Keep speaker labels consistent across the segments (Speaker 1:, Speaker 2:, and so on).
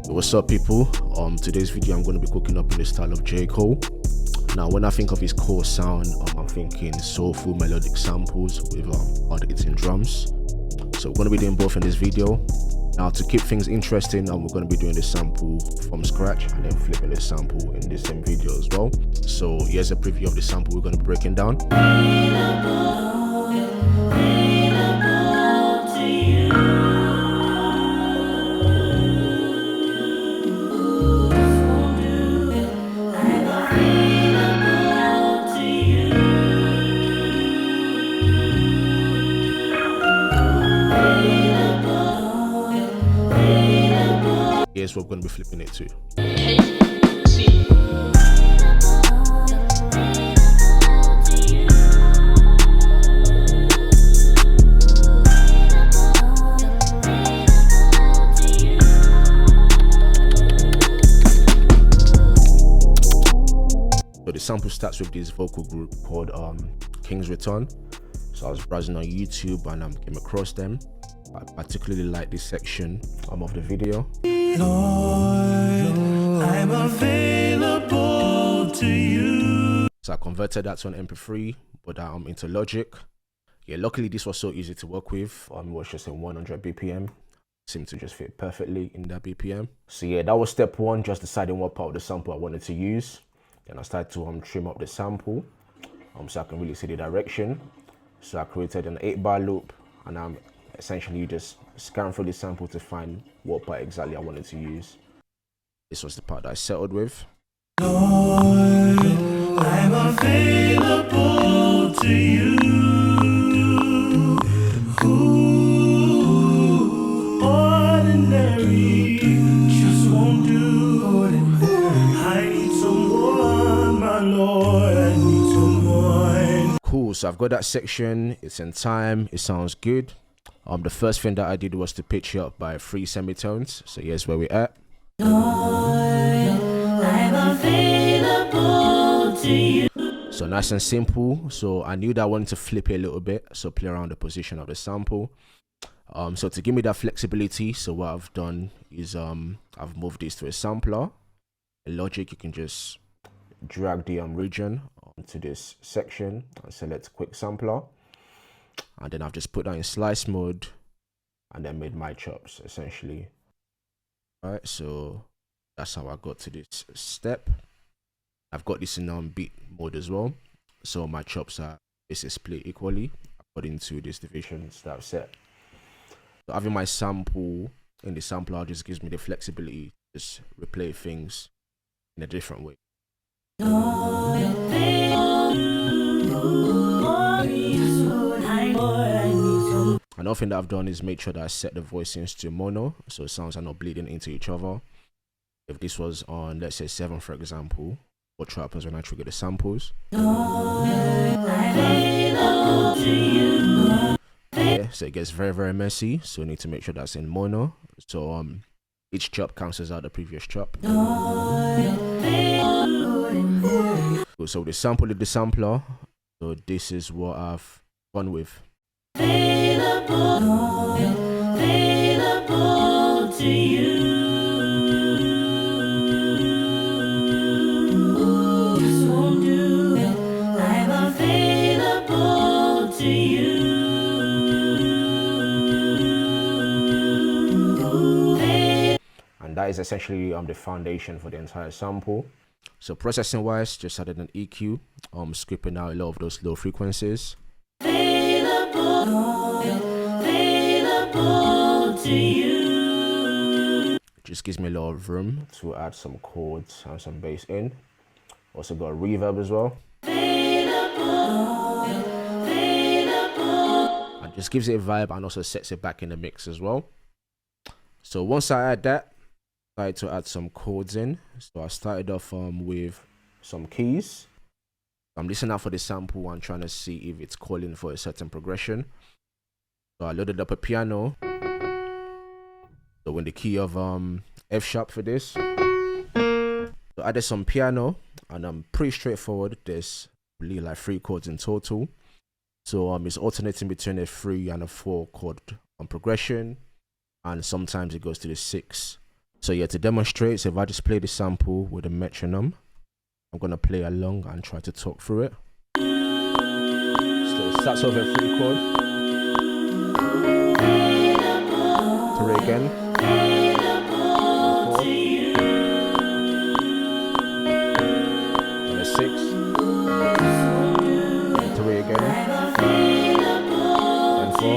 Speaker 1: What's up, people? Today's video I'm going to be cooking up in the style of J. Cole. Now, when I think of his core sound, I'm thinking soulful melodic samples with hard hitting drums. So we're going to be doing both in this video. Now, to keep things interesting, we're going to be doing the sample from scratch and then flipping the sample in the same video as well. So here's a preview of the sample we're going to be breaking down. Here's what we're going to be flipping it to. So the sample starts with this vocal group called King's Return. So I was browsing on YouTube and came across them. I particularly like this section of the video. Lord, I'm available to you. So I converted that to an MP3, but I'm into Logic. Yeah, luckily this was so easy to work with. It was just in 100 BPM. Seemed to just fit perfectly in that BPM. So yeah, that was step one, just deciding what part of the sample I wanted to use. Then I started to trim up the sample so I can really see the direction. So I created an 8-bar loop, and I'm essentially just scan through the sample to find what part exactly I wanted to use. This was the part that I settled with. Lord, I'm available to you. Ooh, ordinary just won't do. Ordinary. I need someone, my Lord. I need someone. Cool. So I've got that section. It's in time. It sounds good. The first thing that I did was to pitch it up by 3 semitones. So here's where we're at. I'm available to you. So nice and simple. So I knew that I wanted to flip it a little bit, so play around the position of the sample. So to give me that flexibility, so what I've done is I've moved this to a sampler. In Logic, you can just drag the region onto this section and select quick sampler. And then I've just put that in slice mode and then made my chops essentially. All right, so that's how I got to this step. I've got this in beat mode as well, so my chops are basically split equally according to these divisions that I've set. So having my sample in the sampler just gives me the flexibility to just replay things in a different way. Another thing that I've done is make sure that I set the voicings to mono, so sounds are not bleeding into each other. If this was on, let's say 7, for example, what happens when I trigger the samples? Yeah, so it gets very, very messy, so you need to make sure that's in mono. So each chop cancels out the previous chop. So the sample of the sampler, so this is what I've gone with. Available to you. Just won't do. I'm available to you. And that is essentially the foundation for the entire sample. So processing wise, just added an EQ, skipping out a lot of those low frequencies. Available to you. Just gives me a lot of room to add some chords and some bass in. Also got a reverb as well. And just gives it a vibe and also sets it back in the mix as well. So once I add that, I tried to add some chords in. So I started off with some keys. I'm listening out for the sample and trying to see if it's calling for a certain progression. So I loaded up a piano. So in the key of F sharp for this. So I added some piano, and I'm pretty straightforward. There's really like 3 chords in total. So it's alternating between a 3 and a 4 chord progression, and sometimes it goes to the 6 So yeah, to demonstrate, so if I just play the sample with a metronome, I'm gonna play along and try to talk through it. So it starts over a 3 chord. 3 again. 4. And a 6. And 3 again. And 4.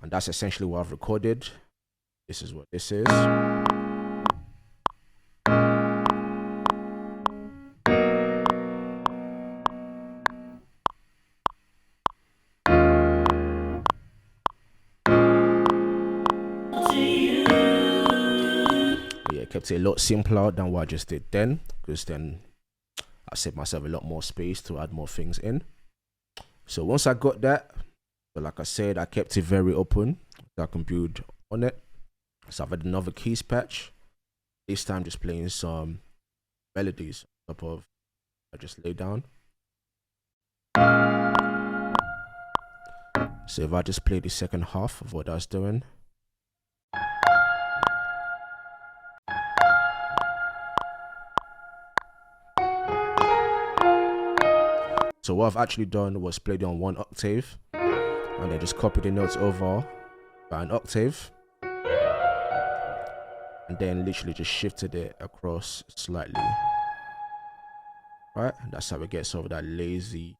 Speaker 1: And that's essentially what I've recorded. This is what this is. Yeah, kept it a lot simpler than what I just did then, because then I saved myself a lot more space to add more things in. So once I got that, so like I said, I kept it very open so I can build on it. So I've had another keys patch. This time just playing some melodies on top of I just laid down. So if I just play the second half of what I was doing. So what I've actually done was played it on 1 octave and then just copied the notes over by an octave and then literally just shifted it across slightly. Right, that's how it gets over that lazy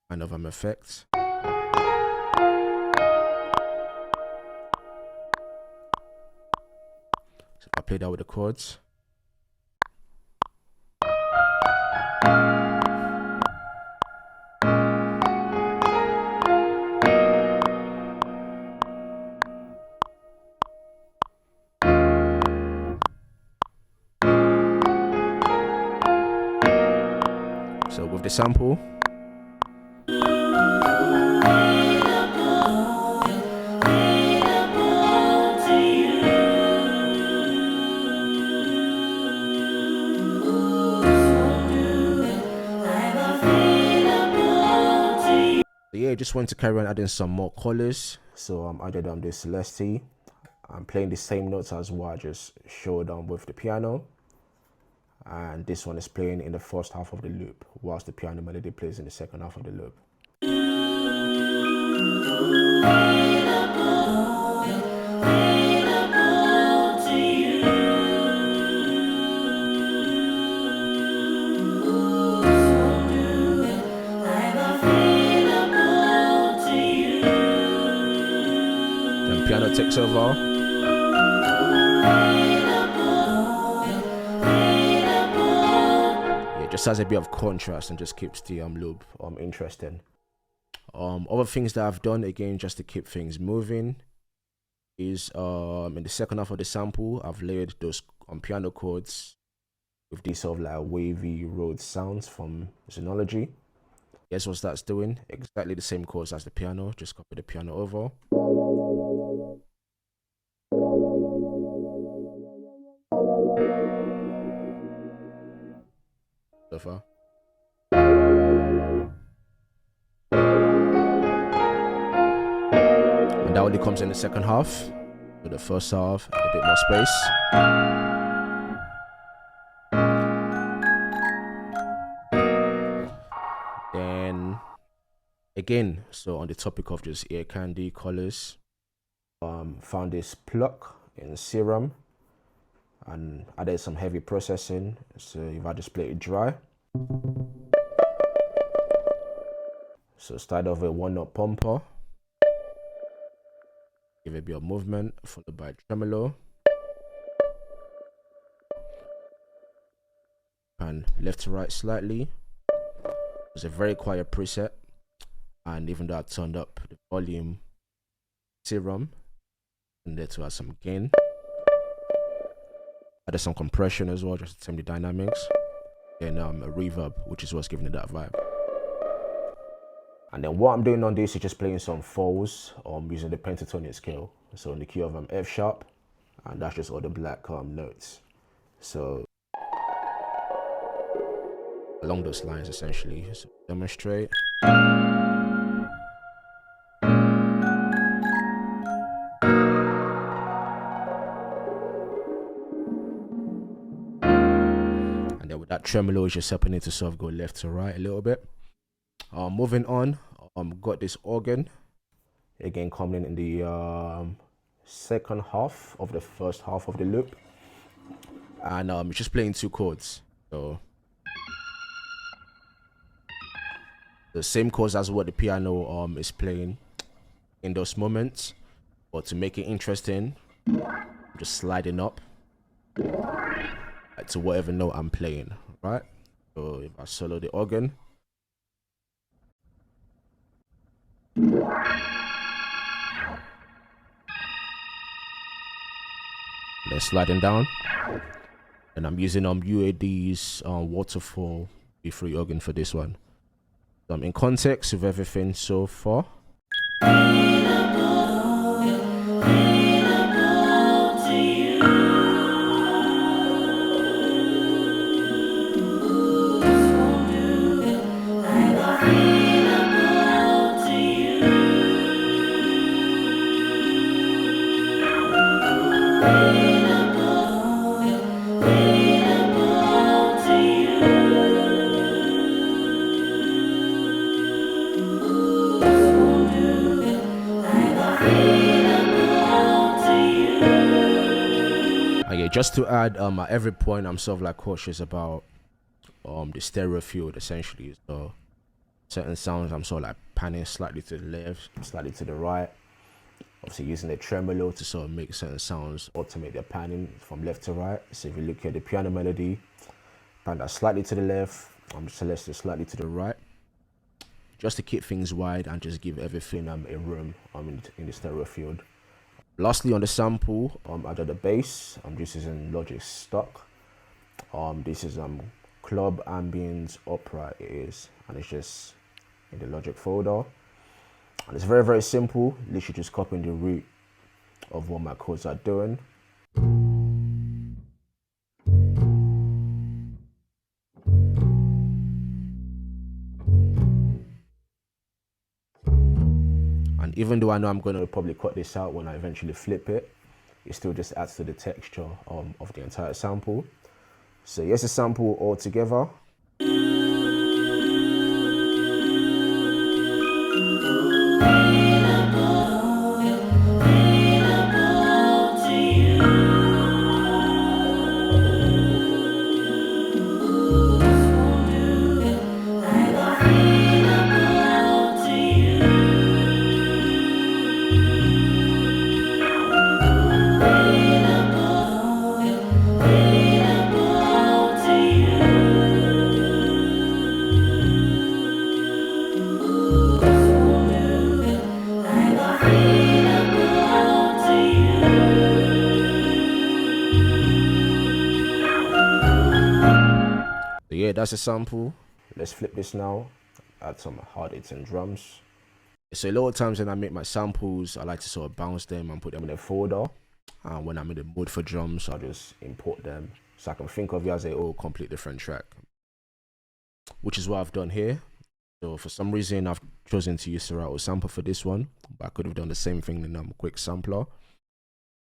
Speaker 1: kind of effect. So if I play that with the chords. So with the sample, yeah, just want to carry on adding some more colors. So I added this Celeste. I'm playing the same notes as what I just showed with the piano. And this one is playing in the first half of the loop, whilst the piano melody plays in the second half of the loop. Then piano takes over. Just has a bit of contrast and just keeps the loop interesting. Other things that I've done again just to keep things moving is in the second half of the sample I've layered those piano chords with these sort of like wavy road sounds from Synology. Guess what that's doing? Exactly the same chords as the piano, just copy the piano over. So far. And that only comes in the second half. For the first half, a bit more space. Then again, so on the topic of just ear candy colors, found this Pluck in Serum and added some heavy processing. So if I just play it dry. So start off with 1-note pumper. Give it a bit of movement, followed by tremolo. And left to right slightly. It's a very quiet preset. And even though I turned up the volume, Serum, and there to add some gain. Added some compression as well, just to tame the dynamics. Then a reverb, which is what's giving it that vibe. And then what I'm doing on this is just playing some falls using the pentatonic scale. So in the key of F sharp, and that's just all the black notes. So along those lines essentially. So demonstrate. that tremolo is just helping it to sort of go left to right a little bit. Moving on, got this organ again coming in the second half of the first half of the loop, and it's just playing 2 chords, so the same chords as what the piano is playing in those moments, but to make it interesting, I'm just sliding up to whatever note I'm playing, right? So if I solo the organ, then sliding down, and I'm using UAD's waterfall B3 organ for this one. So I'm in context with everything so far. Just to add, at every point I'm sort of like cautious about the stereo field essentially. So certain sounds I'm sort of like panning slightly to the left, slightly to the right. Obviously using the tremolo to sort of make certain sounds automate their panning from left to right. So if you look at the piano melody, pan that slightly to the left, Celeste slightly to the right, just to keep things wide and just give everything a room in the stereo field. Lastly, on the sample, under the bass, I'm just using Logic stock. This is Club Ambience Opera, it is, and it's just in the Logic folder. And it's very, very simple, literally just copying the root of what my chords are doing. And even though I know I'm going to probably cut this out when I eventually flip it, it still just adds to the texture of the entire sample. So here's the sample all together. Yeah, that's a sample. Let's flip this now, add some hard hits and drums. So a lot of times when I make my samples, I like to sort of bounce them and put them in a folder. And when I'm in the mood for drums, I'll just import them so I can think of it as a complete different track, which is what I've done here. So for some reason, I've chosen to use Serato sample for this one, but I could have done the same thing in Quick Sampler.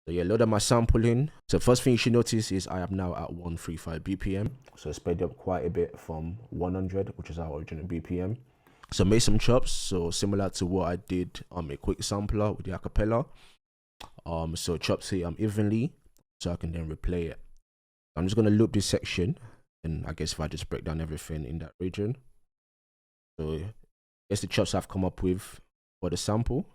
Speaker 1: So yeah, load up my sampling. So first thing you should notice is I am now at 135 BPM. So sped up quite a bit from 100, which is our original BPM. So made some chops, so similar to what I did on a Quick Sampler with the acapella. So chopped it evenly, so I can then replay it. I'm just gonna loop this section, and I guess if I just break down everything in that region. So here's the chops I've come up with for the sample.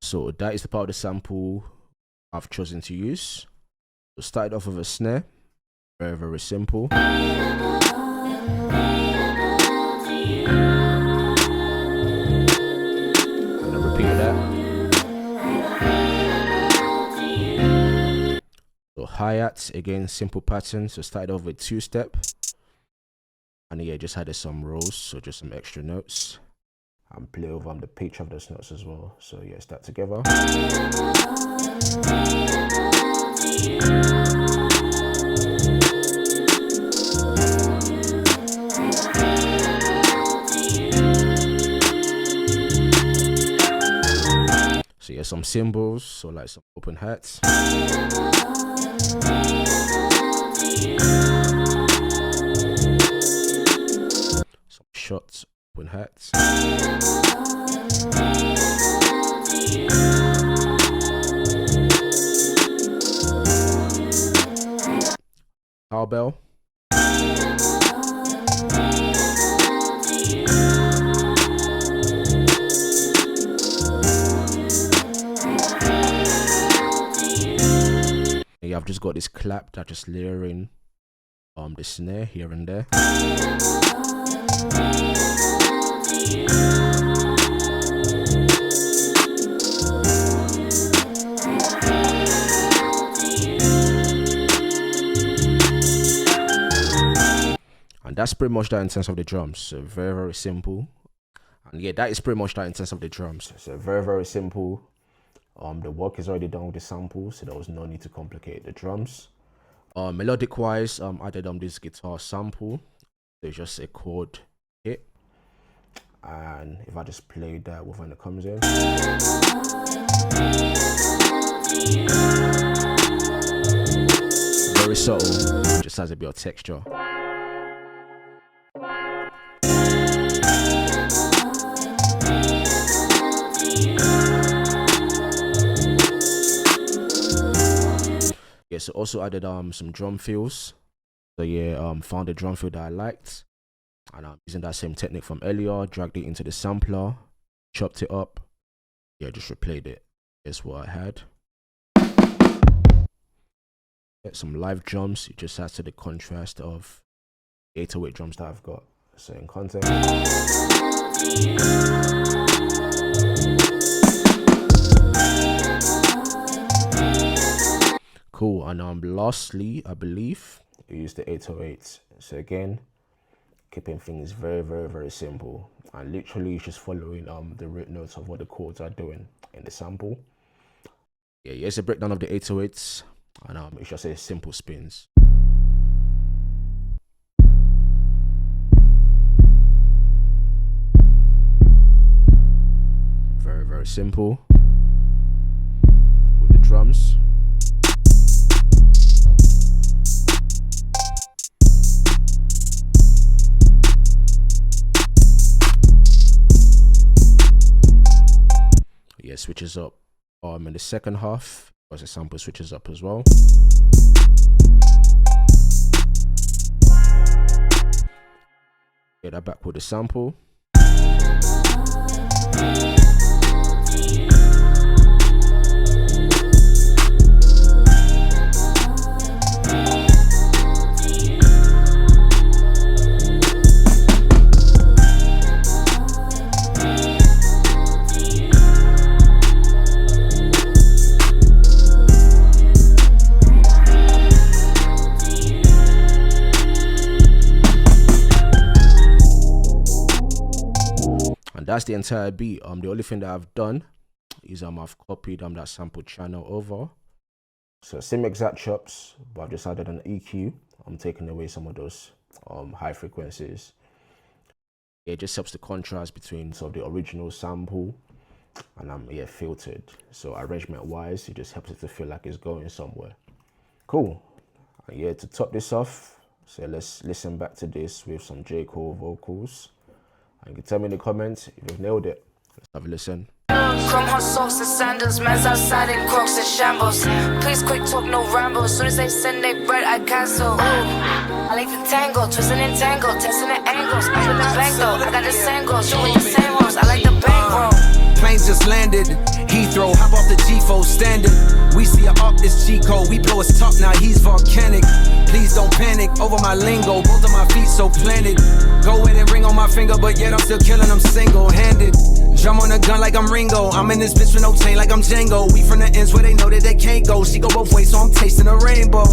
Speaker 1: So that is the part of the sample I've chosen to use. So started off with a snare, very, very simple. And then repeat that. So hi-hats, again, simple pattern. So started off with 2-step. And yeah, just added some rolls, so just some extra notes. And play over the pitch of those notes as well. So yeah, start together. Yeah, some cymbals, so like some open hats. Some shots, open hats. Cowbell. Yeah, I've just got this clap that just layering the snare here and there. And that's pretty much that in terms of the drums. So very, very simple. And yeah, that is pretty much that in terms of the drums. So very, very simple. The work is already done with the samples, so there was no need to complicate the drums. Melodic wise, I did this guitar sample. So it's just a chord hit. And if I just play that with when it comes in. Very subtle, just has a bit of texture. Yeah, so also added some drum fills. So yeah, found a drum fill that I liked, and I'm using that same technique from earlier. Dragged it into the sampler, chopped it up. Yeah, just replayed it. That's what I had. Get some live drums. It just adds to the contrast of 808 drums that I've got. So in context. Cool. And lastly, I believe we use the 808s. So again, keeping things very, very, very simple, and literally just following the root notes of what the chords are doing in the sample. Yeah, here's a breakdown of the 808s, and it's just a simple spins. Very, very simple with the drums. Yeah, switches up in the second half as the sample switches up as well. Get that back with the sample. That's the entire beat. The only thing that I've done is I've copied that sample channel over. So same exact chops, but I've just added an EQ. I'm taking away some of those high frequencies. It just helps the contrast between the original sample and filtered. So arrangement wise, it just helps it to feel like it's going somewhere. Cool. And yeah, to top this off, so let's listen back to this with some J. Cole vocals. And you can tell me in the comments if you've nailed it. Let's have a listen.
Speaker 2: Chrome hot socks and sandals, men's outside in Crocs and shambles. Please quick talk, no ramble. As soon as they send they bread, I cancel. Ooh, I like the tango, twisting and tango, testing the angles. I put the bank though, I got the same goals, showing the same ones. I like the bankroll.
Speaker 3: Planes just landed, Heathrow, hop off the G4 standard. We see her up this G-code, we blow his top, now he's volcanic. Please don't panic over my lingo, both of my feet so planted. Go ahead and ring on my finger, but yet I'm still killing them single-handed. Drum on a gun like I'm Ringo, I'm in this bitch with no chain like I'm Django. We from the ends where they know that they can't go. She go both ways, so I'm tasting a rainbow.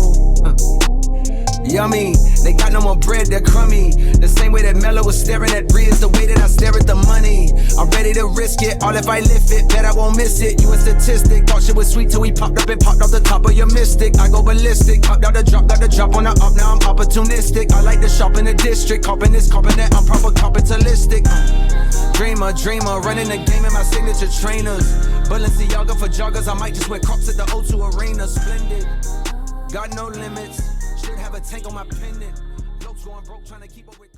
Speaker 3: Yummy, they got no more bread, they're crummy. The same way that Mello was staring at Bree is the way that I stare at the money. I'm ready to risk it, all if I lift it, bet I won't miss it. You a statistic, thought shit was sweet till we popped up and popped off the top of your mystic. I go ballistic, popped out the drop, got the drop on the up, now I'm opportunistic. I like to shop in the district, copping this, copping that, I'm proper capitalistic. dreamer, running the game in my signature trainers. Balenciaga for joggers, I might just wear Crocs at the O2 Arena. Splendid, got no limits, should have a tank on my pendant. Lopes going broke, trying to keep up with